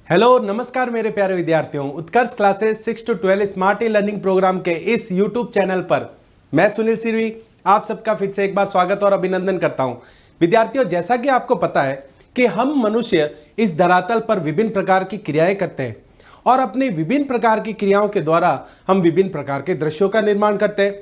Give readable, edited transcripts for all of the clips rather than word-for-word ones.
Hello नमस्कार मेरे प्यारे विद्यार्थियों, Utkarsh classes 6 to 12 smart e learning program के इस यूट्यूब चैनल पर मैं सुनील सिरवी आप सबका फिर से एक बार स्वागत और अभिनंदन करता हूं। विद्यार्थियों, जैसा कि आपको पता है कि हम मनुष्य इस धरातल पर विभिन्न प्रकार की क्रियाएं करते हैं और अपनी विभिन्न प्रकार की क्रियाओं के द्वारा हम विभिन्न प्रकार के दृश्यों का निर्माण करते हैं।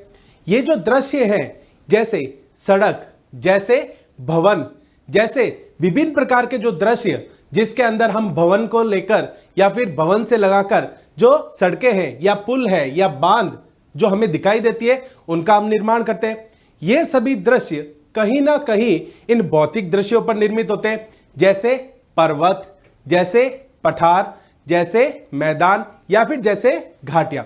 ये जो दृश्य हैं, जैसे सड़क, जैसे भवन, जैसे विभिन्न प्रकार के जो दृश्य जिसके अंदर हम भवन को लेकर या फिर भवन से लगाकर जो सड़कें हैं या पुल है या बांध जो हमें दिखाई देती है, उनका हम निर्माण करते हैं। ये सभी दृश्य कहीं ना कहीं इन भौतिक दृश्यों पर निर्मित होते हैं, जैसे पर्वत, जैसे पठार, जैसे मैदान या फिर जैसे घाटियां।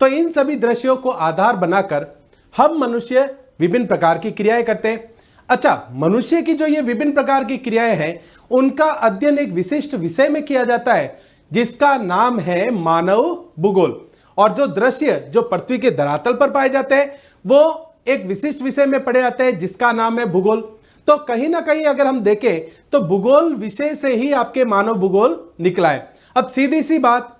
तो इन सभी दृश्यों को आधार बनाकर हम मनुष्य विभिन्न प्रकार की क्रियाएं करते हैं। अच्छा, मनुष्य की जो ये विभिन्न प्रकार की क्रियाएं हैं, उनका अध्ययन एक विशिष्ट विषय में किया जाता है जिसका नाम है मानव भूगोल। और जो दृश्य जो पृथ्वी के धरातल पर पाए जाते हैं वो एक विशिष्ट विषय में पढ़े जाते हैं जिसका नाम है भूगोल। तो कहीं ना कहीं अगर हम देखें तो भूगोल विषय से ही आपके मानव भूगोल निकला है। अब सीधी सी बात,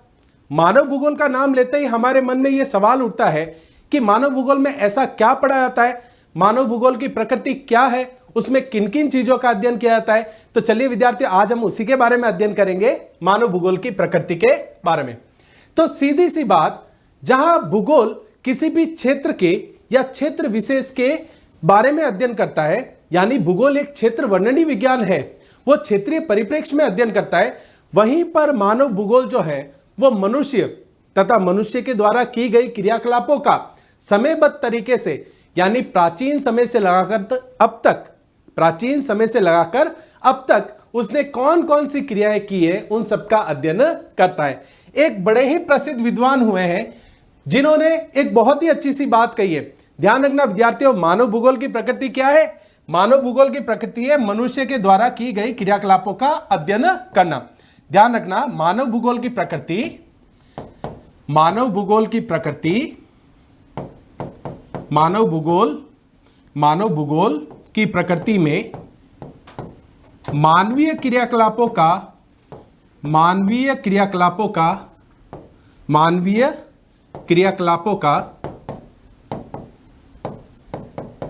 मानव भूगोल का नाम लेते ही हमारे मन में यह सवाल उठता है कि मानव भूगोल में ऐसा क्या पढ़ा जाता है, मानव भूगोल की प्रकृति क्या है, उसमें किन किन चीजों का अध्ययन किया जाता है। तो चलिए विद्यार्थियों, आज हम उसी के बारे में अध्ययन करेंगे, मानव भूगोल की प्रकृति के बारे में। तो सीधी सी बात, जहां भूगोल किसी भी क्षेत्र के या क्षेत्र विशेष के बारे में अध्ययन करता है, यानी भूगोल एक क्षेत्र वर्णनी विज्ञान है, वो क्षेत्रीय परिप्रेक्ष्य में अध्ययन करता है, वहीं पर मानव भूगोल जो है वो मनुष्य तथा मनुष्य के द्वारा की गई क्रियाकलापों का समयबद्ध तरीके से, यानी प्राचीन समय से लगाकर अब तक उसने कौन कौन सी क्रियाएं की है, उन सबका अध्ययन करता है। एक बड़े ही प्रसिद्ध विद्वान हुए हैं जिन्होंने एक बहुत ही अच्छी सी बात कही है। ध्यान रखना विद्यार्थियों, मानव भूगोल की प्रकृति क्या है? मानव भूगोल की प्रकृति है मनुष्य के द्वारा की गई क्रियाकलापों का अध्ययन करना। ध्यान रखना, मानव भूगोल की प्रकृति में मानवीय क्रियाकलापों का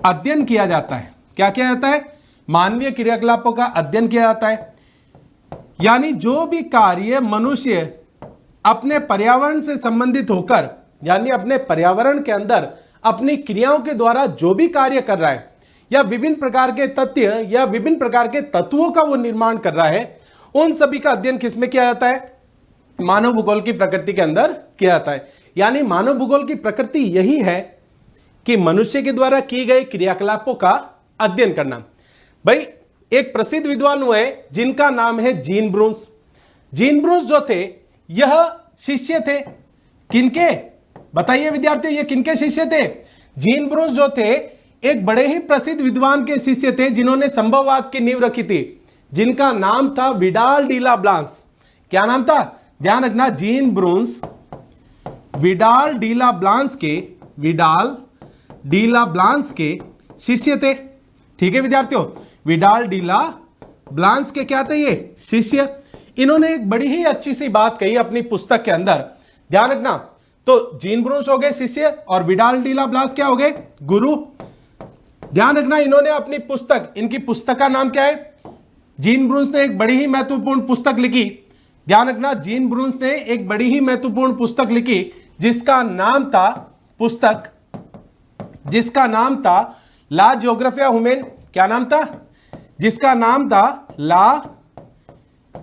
अध्ययन किया जाता है। क्या किया जाता है? मानवीय क्रियाकलापों का अध्ययन किया जाता है। यानी जो भी कार्य मनुष्य अपने पर्यावरण से संबंधित होकर, यानी अपने पर्यावरण के अंदर अपनी क्रियाओं के द्वारा जो भी कार्य कर रहा है या विभिन्न प्रकार के तथ्य या विभिन्न प्रकार के तत्वों का वो निर्माण कर रहा है, उन सभी का अध्ययन किसमें किया जाता है? मानव भूगोल की प्रकृति के अंदर किया जाता है। यानी मानव भूगोल की प्रकृति यही है कि मनुष्य के द्वारा की गई क्रियाकलापों का अध्ययन करना। भाई, एक प्रसिद्ध विद्वान हुए जिनका नाम है जीन ब्रूंस। जीन ब्रूंस जो थे, यह शिष्य थे किनके? बताइए विद्यार्थियों, ये किनके शिष्य थे? जीन ब्रूंस जो थे एक बड़े ही प्रसिद्ध विद्वान के शिष्य थे जिन्होंने संभववाद की नींव रखी थी, जिनका नाम था विडाल डी ला ब्लांस। क्या नाम था? ध्यान रखना, जीन ब्रूंस विडाल डी ला ब्लांस के शिष्य थे। ठीक है विद्यार्थियों, विडाल डी ला ब्लांस के क्या थे? ये शिष्य। इन्होंने एक बड़ी ही अच्छी सी बात कही अपनी पुस्तक के अंदर। ध्यान रखना, तो जीन ब्रूंस हो गए शिष्य और विडाल डी ला ब्लांस क्या हो गए? गुरु। ध्यान रखना, इन्होंने अपनी पुस्तक, इनकी पुस्तक का नाम क्या है? जीन ब्रूंस ने एक बड़ी ही महत्वपूर्ण पुस्तक लिखी। ध्यान रखना, जीन ब्रूंस ने एक बड़ी ही महत्वपूर्ण पुस्तक लिखी जिसका नाम था ला जियोग्राफिया ह्यूमैन। क्या नाम था? जिसका नाम था ला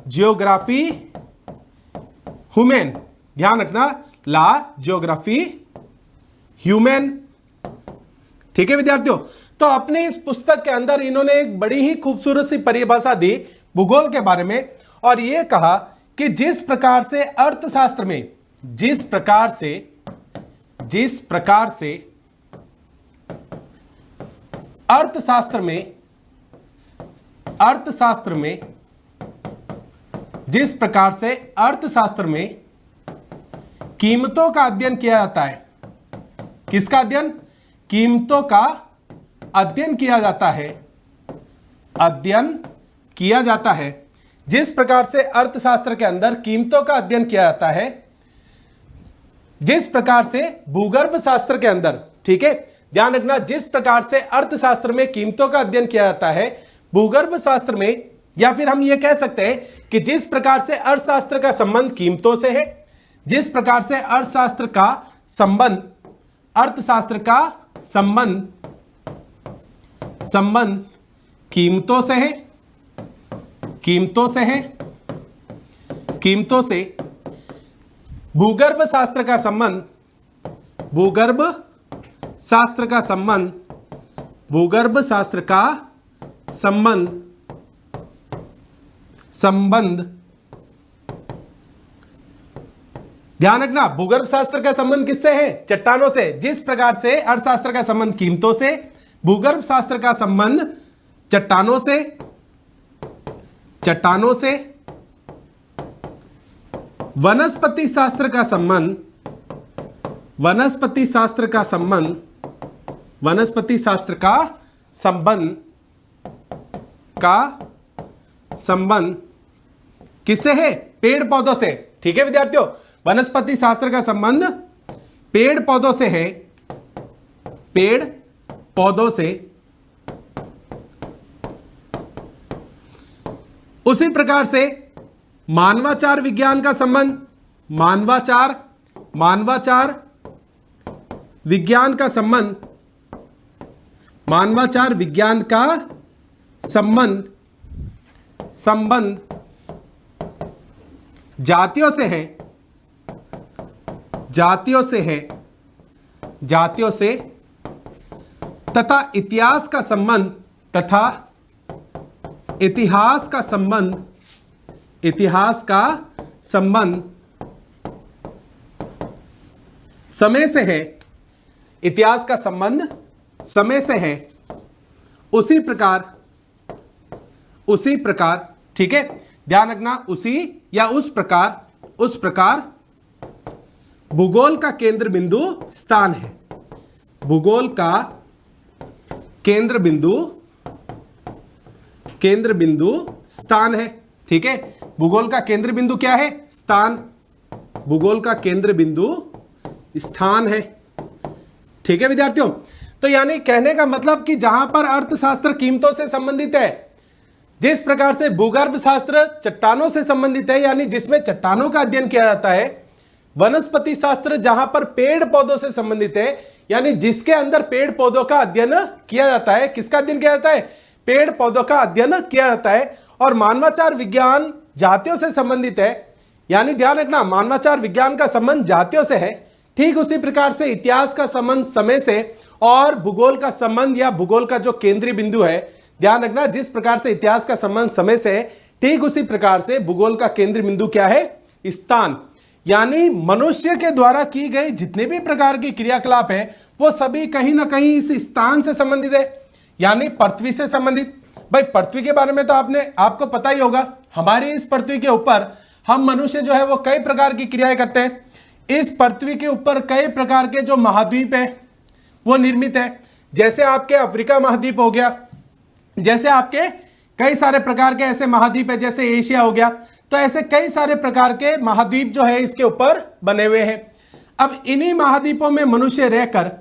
जियोग्राफी ह्यूमैन। ध्यान रखना, ला जियोग्राफी ह्यूमैन। ठीक है विद्यार्थियों, तो अपने इस पुस्तक के अंदर इन्होंने एक बड़ी ही खूबसूरत सी परिभाषा दी भूगोल के बारे में और यह कहा कि जिस प्रकार से अर्थशास्त्र में कीमतों का अध्ययन किया जाता है। किसका अध्ययन? कीमतों का अध्ययन किया जाता है। जिस प्रकार से अर्थशास्त्र के अंदर कीमतों का अध्ययन किया जाता है, जिस प्रकार से भूगर्भ शास्त्र के अंदर, ठीक है, ध्यान रखना, जिस प्रकार से अर्थशास्त्र में कीमतों का अध्ययन किया जाता है, भूगर्भ शास्त्र में, या फिर हम ये कह सकते हैं कि जिस प्रकार से अर्थशास्त्र का संबंध कीमतों से है, जिस प्रकार से अर्थशास्त्र का संबंध कीमतों से है, कीमतों से भूगर्भ शास्त्र का संबंध ध्यान रखना, भूगर्भ शास्त्र का संबंध किससे है? चट्टानों से। जिस प्रकार से अर्थशास्त्र का संबंध कीमतों से, भूगर्भ शास्त्र का संबंध चट्टानों से, वनस्पति शास्त्र का संबंध किससे है? पेड़ पौधों से। ठीक है विद्यार्थियों, वनस्पति शास्त्र का संबंध पेड़ पौधों से है, पेड़ पौधों से। उसी प्रकार से मानवाचार विज्ञान का संबंध, मानवाचार विज्ञान का संबंध जातियों से तथा इतिहास का संबंध समय से है, इतिहास का संबंध समय से है। उसी प्रकार, ठीक है, ध्यान रखना, उसी या उस प्रकार भूगोल का केंद्र बिंदु स्थान है, भूगोल का केंद्र बिंदु स्थान है। ठीक है, भूगोल का केंद्र बिंदु क्या है? स्थान। भूगोल का केंद्र बिंदु स्थान है। ठीक है विद्यार्थियों, तो यानी कहने का मतलब कि जहां पर अर्थशास्त्र कीमतों से संबंधित है, जिस प्रकार से भूगर्भ शास्त्र चट्टानों से संबंधित है, यानी जिसमें चट्टानों का अध्ययन किया जाता है, वनस्पति शास्त्र जहां पर पेड़ पौधों से संबंधित है, यानी जिसके अंदर पेड़ पौधों का अध्ययन किया जाता है। किसका अध्ययन किया जाता है? पेड़ पौधों का अध्ययन किया जाता है। और मानवाचार विज्ञान जातियों से संबंधित है, यानी ध्यान रखना, मानवाचार विज्ञान का संबंध जातियों से है। ठीक उसी प्रकार से इतिहास का संबंध समय से, और भूगोल का संबंध या भूगोल का जो केंद्रीय बिंदु है, ध्यान रखना, जिस प्रकार से इतिहास का संबंध समय से है, ठीक उसी प्रकार से भूगोल का केंद्रीय बिंदु क्या है? स्थान। यानी मनुष्य के द्वारा की गई जितने भी प्रकार की क्रियाकलाप है, वो सभी कहीं ना कहीं इस स्थान से संबंधित है, यानी पृथ्वी से संबंधित। भाई पृथ्वी के बारे में तो आपको पता ही होगा, हमारी इस पृथ्वी के ऊपर हम मनुष्य जो है वो कई प्रकार की क्रियाएं करते हैं। इस पृथ्वी के ऊपर कई प्रकार के जो महाद्वीप है वो निर्मित है। जैसे आपके अफ्रीका महाद्वीप हो गया, जैसे आपके कई सारे प्रकार के ऐसे महाद्वीप है, जैसे एशिया हो गया, तो ऐसे कई सारे प्रकार के महाद्वीप जो है इसके ऊपर बने हुए हैं। अब इन्हीं महाद्वीपों में मनुष्य रहकर,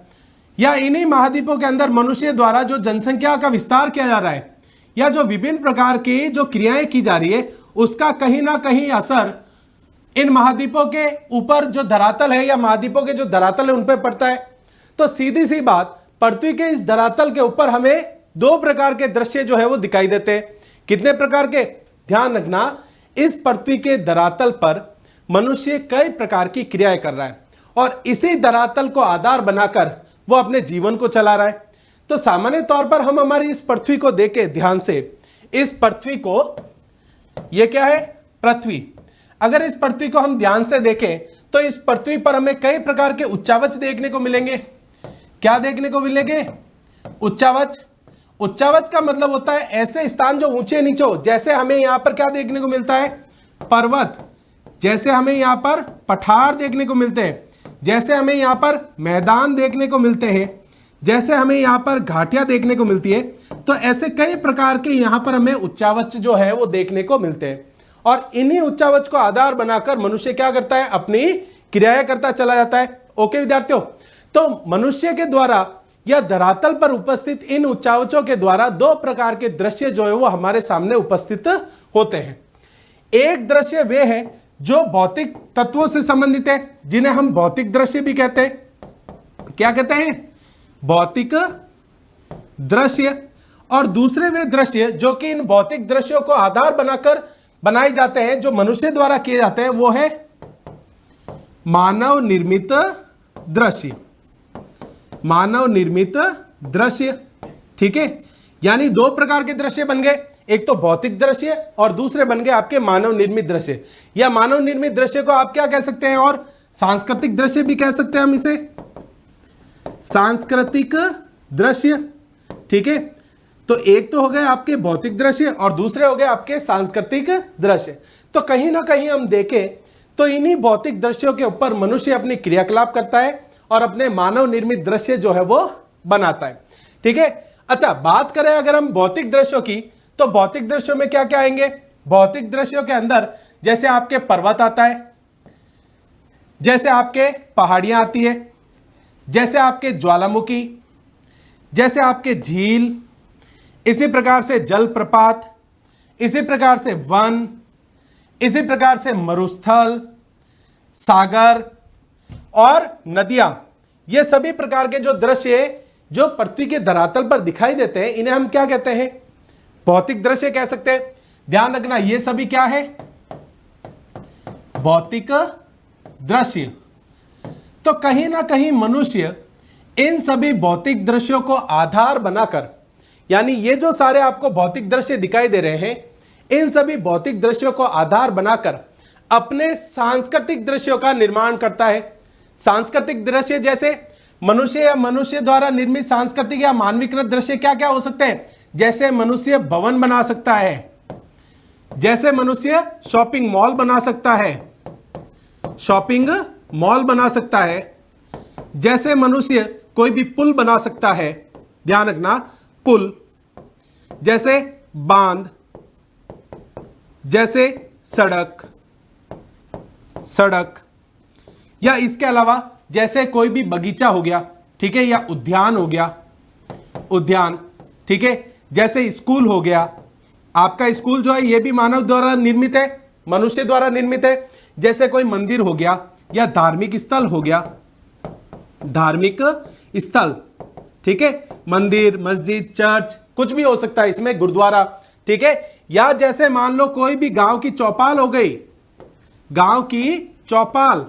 या इन्हीं महाद्वीपों के अंदर मनुष्य द्वारा जो जनसंख्या का विस्तार किया जा रहा है, या जो विभिन्न प्रकार की जो क्रियाएं की जा रही है, उसका कहीं ना कहीं असर इन महाद्वीपों के ऊपर जो धरातल है, या महाद्वीपों के जो धरातल है उन पर पड़ता है। तो सीधी सी बात, पृथ्वी के इस धरातल के ऊपर हमें दो प्रकार के दृश्य जो है वो दिखाई देते हैं। कितने प्रकार के? ध्यान रखना, इस पृथ्वी के धरातल पर मनुष्य कई प्रकार की क्रियाएं कर रहा है, और इसी धरातल को आधार बनाकर वो अपने जीवन को चला रहा है। तो सामान्य तौर पर हम हमारी इस पृथ्वी को देखें ध्यान से, इस पृथ्वी को, ये क्या है? पृथ्वी। अगर इस पृथ्वी को हम ध्यान से देखें तो इस पृथ्वी पर हमें कई प्रकार के उच्चावच देखने को मिलेंगे। क्या देखने को मिलेंगे? उच्चावच। उच्चावच का मतलब होता है ऐसे स्थान जो ऊंचे नीचे हो। जैसे हमें यहां पर क्या देखने को मिलता है? पर्वत। जैसे हमें यहां पर पठार देखने को मिलते हैं, जैसे हमें यहां पर मैदान देखने को मिलते हैं, जैसे हमें यहां पर घाटियां देखने को मिलती है, तो ऐसे कई प्रकार के यहां पर हमें उच्चावच जो है वो देखने को मिलते हैं। और इन्हीं उच्चावच को आधार बनाकर मनुष्य क्या करता है, अपनी क्रियाएं करता चला जाता है। ओके विद्यार्थियों, तो मनुष्य के द्वारा या धरातल पर उपस्थित इन उच्चावचों के द्वारा दो प्रकार के दृश्य जो है वो हमारे सामने उपस्थित होते हैं। एक दृश्य वे है जो भौतिक तत्वों से संबंधित है, जिन्हें हम भौतिक दृश्य भी कहते हैं। क्या कहते हैं, भौतिक दृश्य। और दूसरे वे दृश्य जो कि इन भौतिक दृश्यों को आधार बनाकर बनाए जाते हैं, जो मनुष्य द्वारा किए जाते हैं, वो है मानव निर्मित दृश्य। मानव निर्मित दृश्य, ठीक है। यानी दो प्रकार के दृश्य बन गए, एक तो भौतिक दृश्य और दूसरे बन गए आपके मानव निर्मित दृश्य। या मानव निर्मित दृश्य को आप क्या कह सकते हैं, और सांस्कृतिक दृश्य भी कह सकते हैं हम इसे, सांस्कृतिक दृश्य, ठीक है। तो एक तो हो गए आपके भौतिक दृश्य और दूसरे हो गए आपके सांस्कृतिक दृश्य। तो कहीं ना कहीं हम देखें तो इन्हीं भौतिक दृश्यों के ऊपर मनुष्य अपनी क्रियाकलाप करता है और अपने मानव निर्मित दृश्य जो है वो बनाता है, ठीक है। अच्छा, बात करें अगर हम भौतिक दृश्यों की, तो भौतिक दृश्यों में क्या क्या आएंगे, भौतिक दृश्यों के अंदर जैसे आपके पर्वत आता है, जैसे आपके पहाड़ियां आती है, जैसे आपके ज्वालामुखी, जैसे आपके झील, इसी प्रकार से जलप्रपात, इसी प्रकार से वन, इसी प्रकार से मरुस्थल, सागर और नदियां। ये सभी प्रकार के जो दृश्य जो पृथ्वी के धरातल पर दिखाई देते हैं, इन्हें हम क्या कहते हैं, भौतिक दृश्य कह सकते हैं। ध्यान रखना, ये सभी क्या है, भौतिक दृश्य। तो कहीं ना कहीं मनुष्य इन सभी भौतिक दृश्यों को आधार बनाकर, यानी ये जो सारे आपको भौतिक दृश्य दिखाई दे रहे हैं, इन सभी भौतिक दृश्यों को आधार बनाकर अपने सांस्कृतिक दृश्यों का निर्माण करता है। सांस्कृतिक दृश्य जैसे मनुष्य या मनुष्य द्वारा निर्मित सांस्कृतिक या मानवीकृत दृश्य क्या क्या हो सकते हैं, जैसे मनुष्य भवन बना सकता है, जैसे मनुष्य शॉपिंग मॉल बना सकता है, शॉपिंग मॉल बना सकता है, जैसे मनुष्य कोई भी पुल बना सकता है, ध्यान रखना पुल, जैसे बांध, जैसे सड़क, या इसके अलावा जैसे कोई भी बगीचा हो गया, ठीक है, या उद्यान हो गया, उद्यान, ठीक है, जैसे स्कूल हो गया, आपका स्कूल जो है ये भी मानव द्वारा निर्मित है, मनुष्य द्वारा निर्मित है। जैसे कोई मंदिर हो गया या धार्मिक स्थल हो गया, धार्मिक स्थल, ठीक है, मंदिर, मस्जिद, चर्च, कुछ भी हो सकता है इसमें, गुरुद्वारा, ठीक है। या जैसे मान लो कोई भी गांव की चौपाल हो गई, गांव की चौपाल।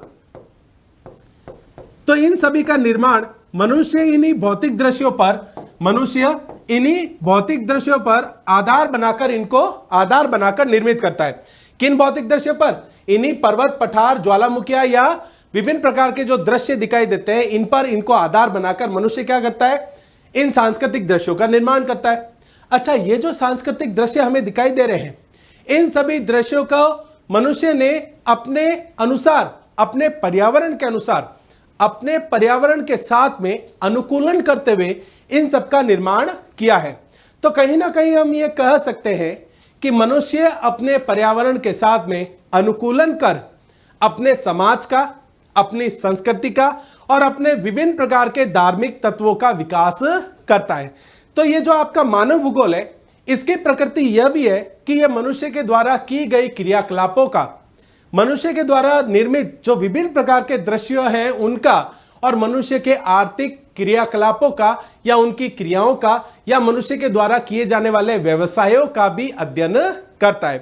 तो इन सभी का निर्माण मनुष्य इन्हीं भौतिक दृश्यों पर आधार बनाकर, इनको आधार बनाकर निर्मित करता है। किन भौतिक दृश्यों पर, इन्हीं पर्वत, पठार, ज्वालामुखियां या विभिन्न प्रकार के जो दृश्य दिखाई देते हैं, इन पर इनको आधार बनाकर मनुष्य क्या करता है, इन सांस्कृतिक दृश्यों का निर्माण करता है। अच्छा, ये जो सांस्कृतिक दृश्य हमें दिखाई दे रहे हैं, इन सभी दृश्यों का मनुष्य ने अपने अनुसार, अपने पर्यावरण के अनुसार, अपने पर्यावरण के साथ में अनुकूलन करते हुए इन सब का निर्माण किया है। तो कहीं ना कहीं हम ये कह सकते हैं कि मनुष्य अपने पर्यावरण के साथ में अनुकूलन कर अपने समाज का, अपनी संस्कृति का और अपने विभिन्न प्रकार के धार्मिक तत्वों का विकास करता है। तो ये जो आपका मानव भूगोल है, इसकी प्रकृति यह भी है कि यह मनुष्य के द्वारा की गई क्रियाकलापों का, मनुष्य के द्वारा निर्मित जो विभिन्न प्रकार के दृश्य हैं उनका, और मनुष्य के आर्थिक क्रियाकलापों का या उनकी क्रियाओं का, या मनुष्य के द्वारा किए जाने वाले व्यवसायों का भी अध्ययन करता है।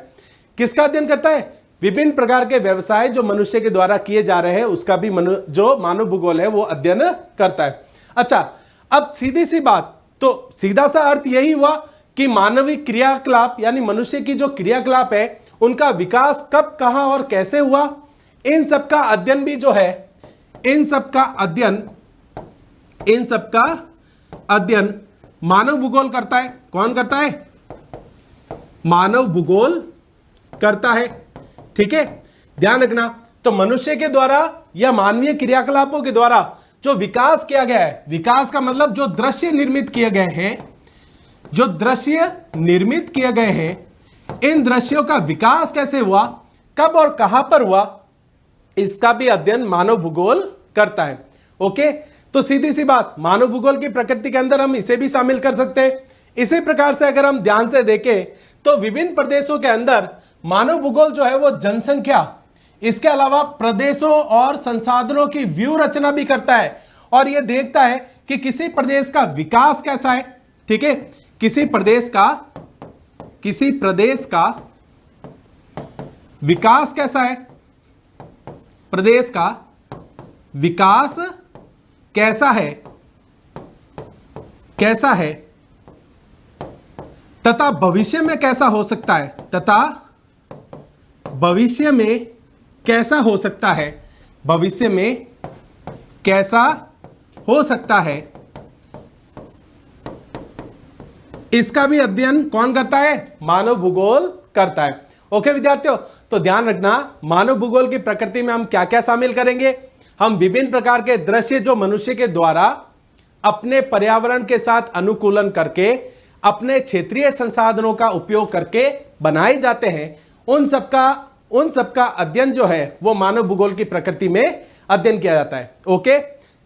किसका अध्ययन करता है, विभिन्न प्रकार के व्यवसाय जो मनुष्य के द्वारा किए जा रहे हैं उसका भी जो मानव भूगोल है वो अध्ययन करता है। अच्छा, अब सीधी सी बात, तो सीधा सा अर्थ यही हुआ कि मानवीय क्रियाकलाप यानी मनुष्य की जो क्रियाकलाप है उनका विकास कब, कहां और कैसे हुआ, इन सब का अध्ययन भी जो है, इन सब का अध्ययन मानव भूगोल करता है। कौन करता है, मानव भूगोल करता है, ठीक है, ध्यान रखना। तो मनुष्य के द्वारा या मानवीय क्रियाकलापों के द्वारा जो विकास किया गया है, विकास का मतलब जो दृश्य निर्मित किए गए हैं, जो दृश्य निर्मित किए गए हैं, इन दृश्यों का विकास कैसे हुआ, कब और कहां पर हुआ, इसका भी अध्ययन मानव भूगोल करता है। ओके, तो सीधी सी बात, मानव भूगोल की प्रकृति के अंदर हम इसे भी शामिल कर सकते हैं। इसी प्रकार से अगर हम ध्यान से देखें तो विभिन्न प्रदेशों के अंदर मानव भूगोल जो है वो जनसंख्या, इसके अलावा प्रदेशों और संसाधनों की व्यू रचना भी करता है और यह देखता है कि किसी प्रदेश का विकास कैसा है। ठीक है, किसी प्रदेश का विकास कैसा है, प्रदेश का विकास कैसा है तथा भविष्य में कैसा हो सकता है, भविष्य में कैसा हो सकता है, इसका भी अध्ययन कौन करता है, मानव भूगोल करता है। ओके विद्यार्थियों, तो ध्यान रखना, मानव भूगोल की प्रकृति में हम क्या क्या शामिल करेंगे। हम विभिन्न प्रकार के दृश्य जो मनुष्य के द्वारा अपने पर्यावरण के साथ अनुकूलन करके अपने क्षेत्रीय संसाधनों का उपयोग करके बनाए जाते हैं, उन सबका अध्ययन जो है वो मानव भूगोल की प्रकृति में अध्ययन किया जाता है। ओके,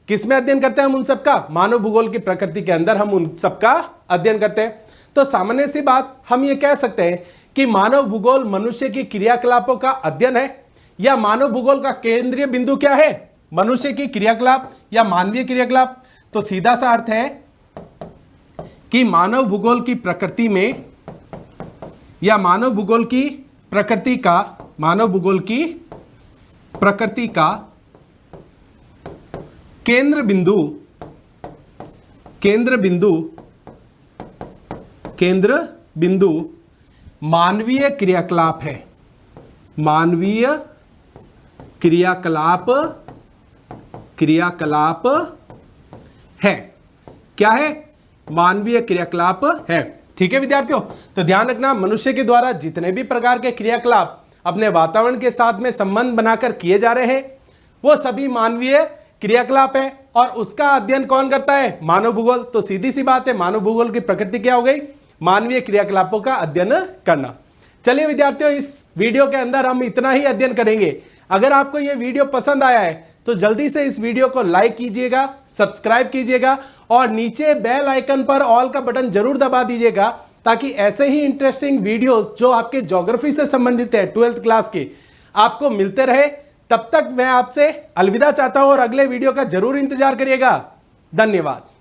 किसमें अध्ययन करते हैं हम उन सबका, मानव भूगोल की प्रकृति के अंदर हम उन सबका अध्ययन करते हैं। तो सामान्य सी बात हम ये कह सकते हैं कि मानव भूगोल मनुष्य की क्रियाकलापों का अध्ययन है, या मानव भूगोल का केंद्रीय बिंदु क्या है, मनुष्य की क्रियाकलाप या मानवीय क्रियाकलाप। तो सीधा सा अर्थ है कि मानव भूगोल की प्रकृति में या मानव भूगोल की प्रकृति का केंद्र बिंदु मानवीय क्रियाकलाप है, मानवीय क्रियाकलाप है। क्या है, मानवीय क्रियाकलाप है। ठीक है विद्यार्थियों, तो ध्यान रखना, मनुष्य के द्वारा जितने भी प्रकार के क्रियाकलाप अपने वातावरण के साथ में संबंध बनाकर किए जा रहे हैं वो सभी मानवीय क्रियाकलाप है और उसका अध्ययन कौन करता है, मानव भूगोल। तो सीधी सी बात है, मानव भूगोल की प्रकृति क्या हो गई, मानवीय क्रियाकलापों का अध्ययन करना। चलिए विद्यार्थियों, इस वीडियो के अंदर हम इतना ही अध्ययन करेंगे। अगर आपको यह वीडियो पसंद आया है तो जल्दी से इस वीडियो को लाइक कीजिएगा, सब्सक्राइब कीजिएगा और नीचे बेल आइकन पर ऑल का बटन जरूर दबा दीजिएगा, ताकि ऐसे ही इंटरेस्टिंग वीडियोस जो आपके ज्योग्राफी से संबंधित है 12th क्लास के, आपको मिलते रहे। तब तक मैं आपसे अलविदा चाहता हूं और अगले वीडियो का जरूर इंतजार करिएगा। धन्यवाद।